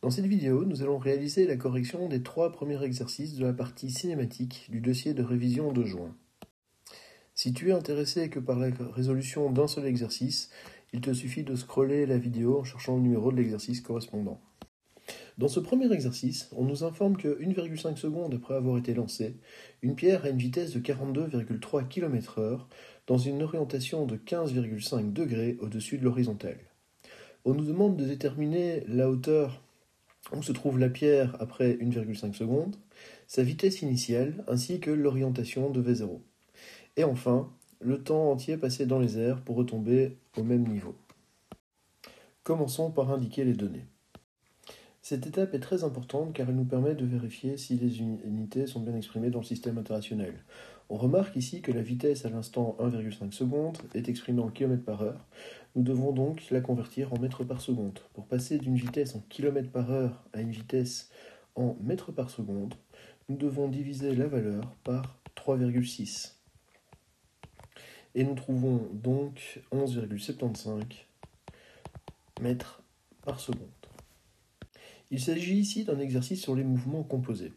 Dans cette vidéo, nous allons réaliser la correction des 3 premiers exercices de la partie cinématique du dossier de révision de juin. Si tu es intéressé que par la résolution d'un seul exercice, il te suffit de scroller la vidéo en cherchant le numéro de l'exercice correspondant. Dans ce premier exercice, on nous informe que 1,5 secondes après avoir été lancée, une pierre a une vitesse de 42,3 km/h dans une orientation de 15,5 degrés au-dessus de l'horizontale. On nous demande de déterminer la hauteur où se trouve la pierre après 1,5 secondes, sa vitesse initiale ainsi que l'orientation de V0. Et enfin, le temps entier passé dans les airs pour retomber au même niveau. Commençons par indiquer les données. Cette étape est très importante car elle nous permet de vérifier si les unités sont bien exprimées dans le système international. On remarque ici que la vitesse à l'instant 1,5 secondes est exprimée en km/h. Nous devons donc la convertir en mètres par seconde. Pour passer d'une vitesse en km/h à une vitesse en mètres par seconde, nous devons diviser la valeur par 3,6. Et nous trouvons donc 11,75 mètres par seconde. Il s'agit ici d'un exercice sur les mouvements composés.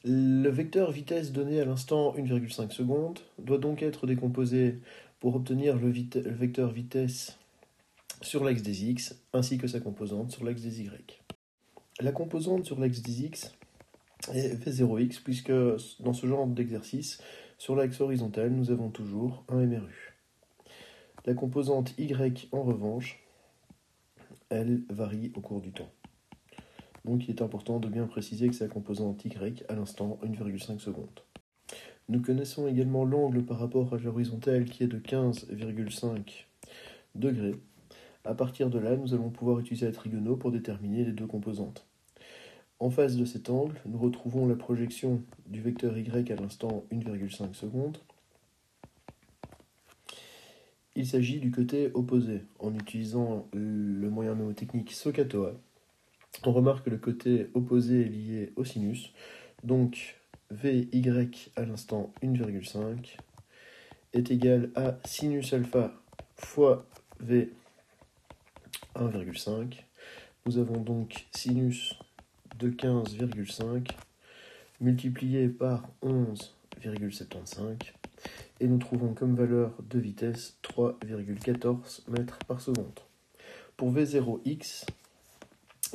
Le vecteur vitesse donné à l'instant 1,5 secondes doit donc être décomposé pour obtenir le vecteur vitesse sur l'axe des x ainsi que sa composante sur l'axe des y. La composante sur l'axe des x est v0x puisque dans ce genre d'exercice, sur l'axe horizontal, nous avons toujours un MRU. La composante y en revanche, elle varie au cours du temps. Donc il est important de bien préciser que c'est la composante y à l'instant 1,5 secondes. Nous connaissons également l'angle par rapport à l'horizontale qui est de 15,5 degrés. À partir de là, nous allons pouvoir utiliser la trigono pour déterminer les deux composantes. En face de cet angle, nous retrouvons la projection du vecteur y à l'instant 1,5 secondes. Il s'agit du côté opposé en utilisant le moyen mnémotechnique SOHCAHTOA. On remarque que le côté opposé est lié au sinus, donc Vy à l'instant 1,5 est égal à sinus alpha fois V 1,5. Nous avons donc sinus de 15,5 multiplié par 11,75 et nous trouvons comme valeur de vitesse 3,14 mètres par seconde. Pour V0x,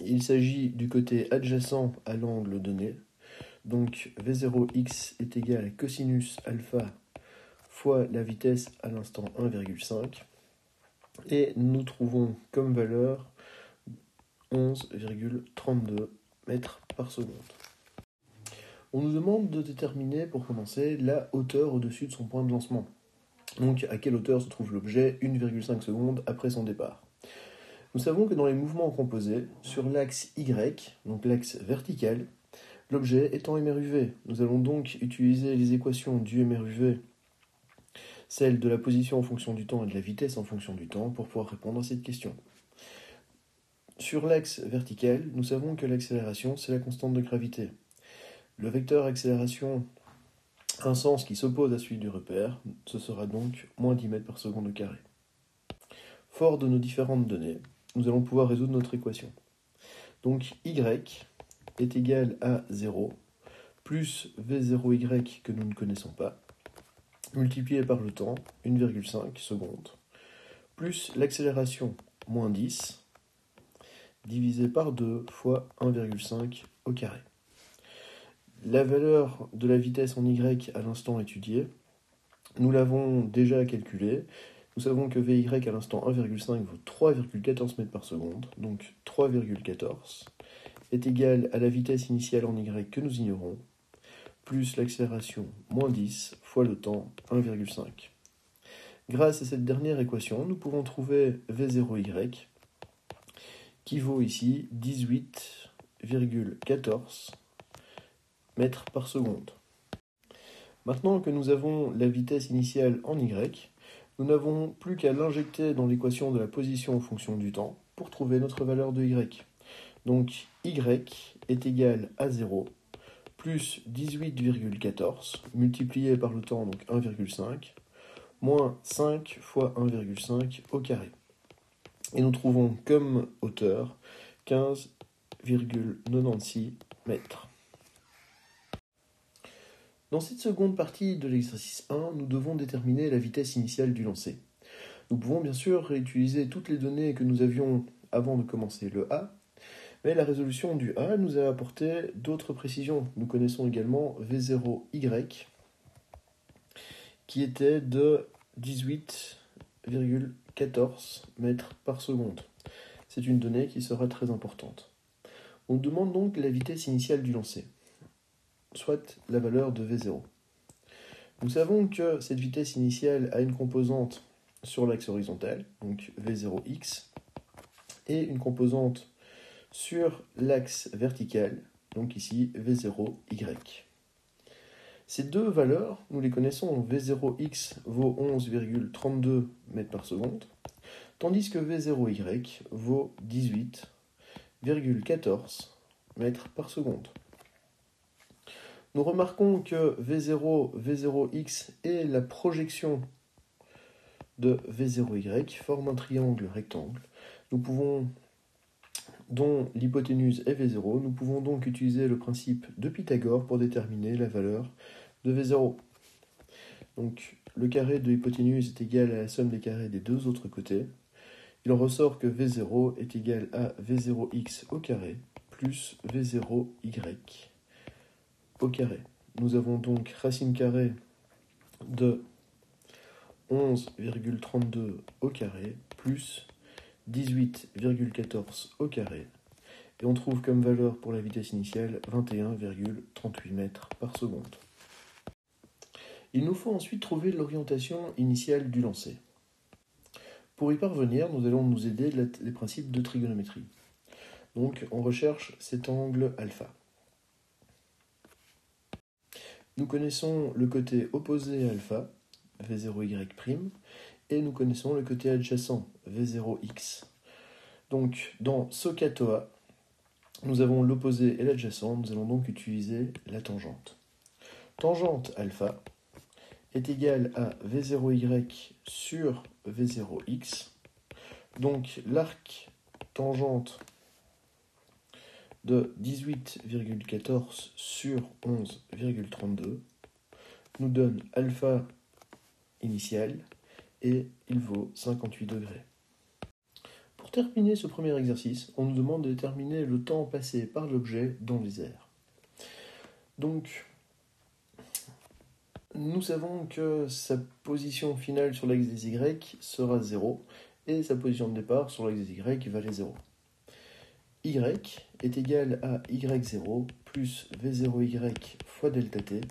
il s'agit du côté adjacent à l'angle donné. Donc V0x est égal à cosinus alpha fois la vitesse à l'instant 1,5. Et nous trouvons comme valeur 11,32 mètres par seconde. On nous demande de déterminer, pour commencer, la hauteur au-dessus de son point de lancement. Donc à quelle hauteur se trouve l'objet 1,5 secondes après son départ. Nous savons que dans les mouvements composés, sur l'axe Y, donc l'axe vertical, l'objet est en MRUV. Nous allons donc utiliser les équations du MRUV, celles de la position en fonction du temps et de la vitesse en fonction du temps, pour pouvoir répondre à cette question. Sur l'axe vertical, nous savons que l'accélération, c'est la constante de gravité. Le vecteur accélération a un sens qui s'oppose à celui du repère, ce sera donc moins 10 mètres par seconde au carré. Fort de nos différentes données, nous allons pouvoir résoudre notre équation. Donc y est égal à 0, plus v0y que nous ne connaissons pas, multiplié par le temps, 1,5 secondes, plus l'accélération, moins 10, divisé par 2 fois 1,5 au carré. La valeur de la vitesse en y à l'instant étudié, nous l'avons déjà calculée. Nous savons que Vy à l'instant 1,5 vaut 3,14 mètres par seconde, donc 3,14 est égal à la vitesse initiale en y que nous ignorons, plus l'accélération moins 10 fois le temps 1,5. Grâce à cette dernière équation, nous pouvons trouver V0y qui vaut ici 18,14 mètres par seconde. Maintenant que nous avons la vitesse initiale en y, nous n'avons plus qu'à l'injecter dans l'équation de la position en fonction du temps pour trouver notre valeur de y. Donc y est égal à 0 plus 18,14 multiplié par le temps, donc 1,5, moins 5 fois 1,5 au carré. Et nous trouvons comme hauteur 15,96 mètres. Dans cette seconde partie de l'exercice 1, nous devons déterminer la vitesse initiale du lancer. Nous pouvons bien sûr réutiliser toutes les données que nous avions avant de commencer le A, mais la résolution du A nous a apporté d'autres précisions. Nous connaissons également V0Y, qui était de 18,14 mètres par seconde. C'est une donnée qui sera très importante. On demande donc la vitesse initiale du lancer, soit la valeur de V0. Nous savons que cette vitesse initiale a une composante sur l'axe horizontal, donc V0x, et une composante sur l'axe vertical, donc ici V0y. Ces deux valeurs, nous les connaissons, V0x vaut 11,32 mètres par seconde, tandis que V0y vaut 18,14 mètres par seconde. Nous remarquons que V0, V0x et la projection de V0y forment un triangle rectangle. Dont l'hypoténuse est V0, nous pouvons donc utiliser le principe de Pythagore pour déterminer la valeur de V0. Donc le carré de l'hypoténuse est égal à la somme des carrés des deux autres côtés. Il en ressort que V0 est égal à V0x au carré plus V0y au carré. Nous avons donc racine carrée de 11,32 au carré plus 18,14 au carré. Et on trouve comme valeur pour la vitesse initiale 21,38 mètres par seconde. Il nous faut ensuite trouver l'orientation initiale du lancer. Pour y parvenir, nous allons nous aider des principes de trigonométrie. Donc on recherche cet angle alpha. Nous connaissons le côté opposé à alpha, V0y', et nous connaissons le côté adjacent, V0x. Donc dans SOHCAHTOA, nous avons l'opposé et l'adjacent, nous allons donc utiliser la tangente. Tangente alpha est égale à V0y sur V0x. Donc l'arc tangente de 18,14 sur 11,32 nous donne alpha initial et il vaut 58 degrés. Pour terminer ce premier exercice, on nous demande de déterminer le temps passé par l'objet dans les airs. Donc, nous savons que sa position finale sur l'axe des Y sera 0 et sa position de départ sur l'axe des Y valait 0. Y est égal à Y0 plus V0Y fois delta t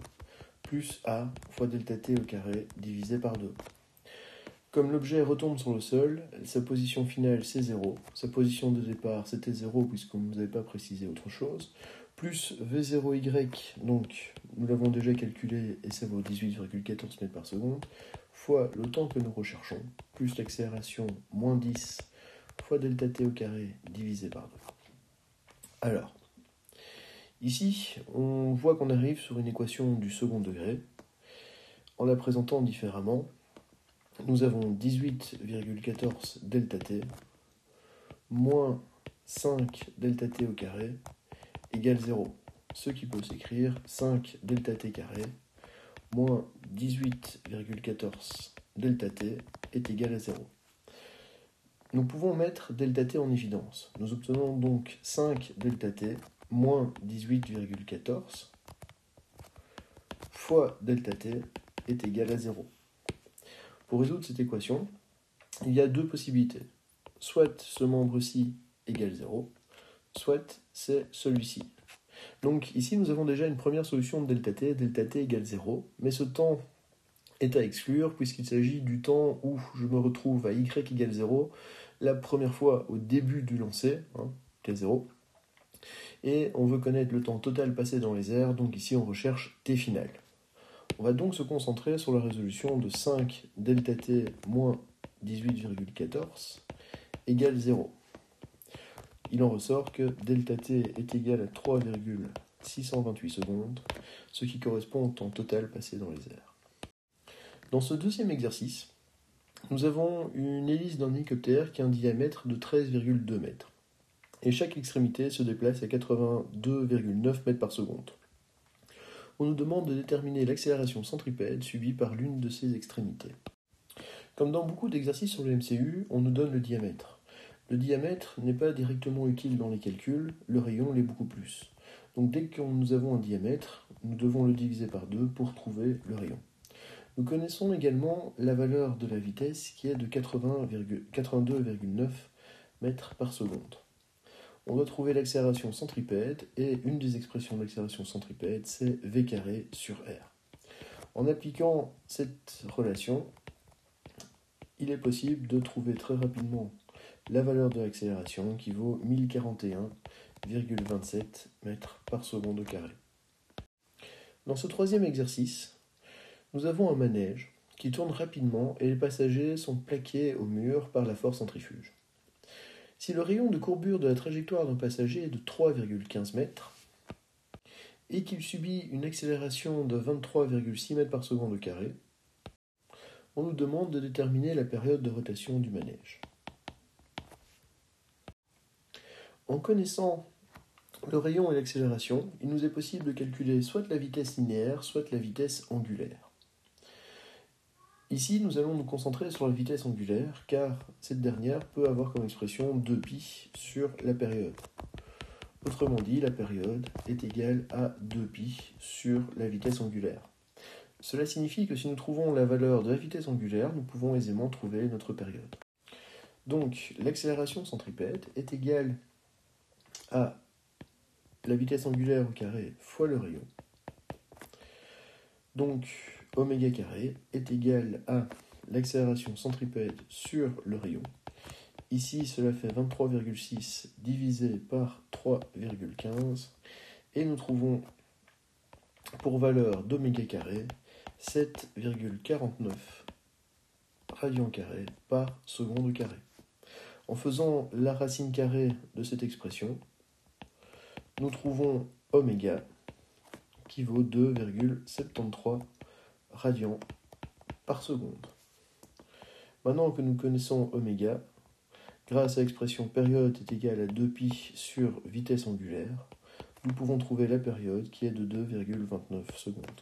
plus A fois delta t au carré divisé par 2. Comme l'objet retombe sur le sol, sa position finale c'est 0, sa position de départ c'était 0 puisqu'on ne nous avait pas précisé autre chose, plus V0Y, donc nous l'avons déjà calculé et ça vaut 18,14 mètres par seconde, fois le temps que nous recherchons, plus l'accélération moins 10 fois delta t au carré divisé par 2. Alors, ici on voit qu'on arrive sur une équation du second degré. En la présentant différemment, nous avons 18,14 delta t moins 5 delta t au carré égale 0. Ce qui peut s'écrire 5 delta t carré moins 18,14 delta t est égal à 0. Nous pouvons mettre delta t en évidence. Nous obtenons donc 5 delta t moins 18,14 fois delta t est égal à 0. Pour résoudre cette équation, il y a deux possibilités. Soit ce membre-ci égale 0, soit c'est celui-ci. Donc ici, nous avons déjà une première solution de delta t égale 0, mais ce temps est à exclure puisqu'il s'agit du temps où je me retrouve à y égale 0, la première fois au début du lancer, t 0, et on veut connaître le temps total passé dans les airs, donc ici on recherche t final. On va donc se concentrer sur la résolution de 5 delta t moins 18,14 égale 0. Il en ressort que delta t est égal à 3,628 secondes, ce qui correspond au temps total passé dans les airs. Dans ce deuxième exercice, nous avons une hélice d'un hélicoptère qui a un diamètre de 13,2 mètres. et chaque extrémité se déplace à 82,9 mètres par seconde. On nous demande de déterminer l'accélération centripète subie par l'une de ces extrémités. Comme dans beaucoup d'exercices sur le MCU, on nous donne le diamètre. Le diamètre n'est pas directement utile dans les calculs, le rayon l'est beaucoup plus. Donc dès que nous avons un diamètre, nous devons le diviser par 2 pour trouver le rayon. Nous connaissons également la valeur de la vitesse qui est de 82,9 mètres par seconde. On doit trouver l'accélération centripète et une des expressions de l'accélération centripète c'est v carré sur r. En appliquant cette relation, il est possible de trouver très rapidement la valeur de l'accélération qui vaut 1041,27 mètres par seconde au carré. Dans ce troisième exercice, nous avons un manège qui tourne rapidement et les passagers sont plaqués au mur par la force centrifuge. Si le rayon de courbure de la trajectoire d'un passager est de 3,15 mètres et qu'il subit une accélération de 23,6 mètres par seconde au carré, on nous demande de déterminer la période de rotation du manège. En connaissant le rayon et l'accélération, il nous est possible de calculer soit la vitesse linéaire, soit la vitesse angulaire. Ici, nous allons nous concentrer sur la vitesse angulaire, car cette dernière peut avoir comme expression 2π sur la période. Autrement dit, la période est égale à 2π sur la vitesse angulaire. Cela signifie que si nous trouvons la valeur de la vitesse angulaire, nous pouvons aisément trouver notre période. Donc, l'accélération centripète est égale à la vitesse angulaire au carré fois le rayon. Donc, oméga carré est égal à l'accélération centripète sur le rayon. Ici, cela fait 23,6 divisé par 3,15. Et nous trouvons pour valeur d'oméga carré 7,49 radians carrés par seconde carré. En faisant la racine carrée de cette expression, nous trouvons oméga qui vaut 2,73 radians par seconde. Maintenant que nous connaissons oméga, grâce à l'expression période est égale à 2π sur vitesse angulaire, nous pouvons trouver la période qui est de 2,29 secondes.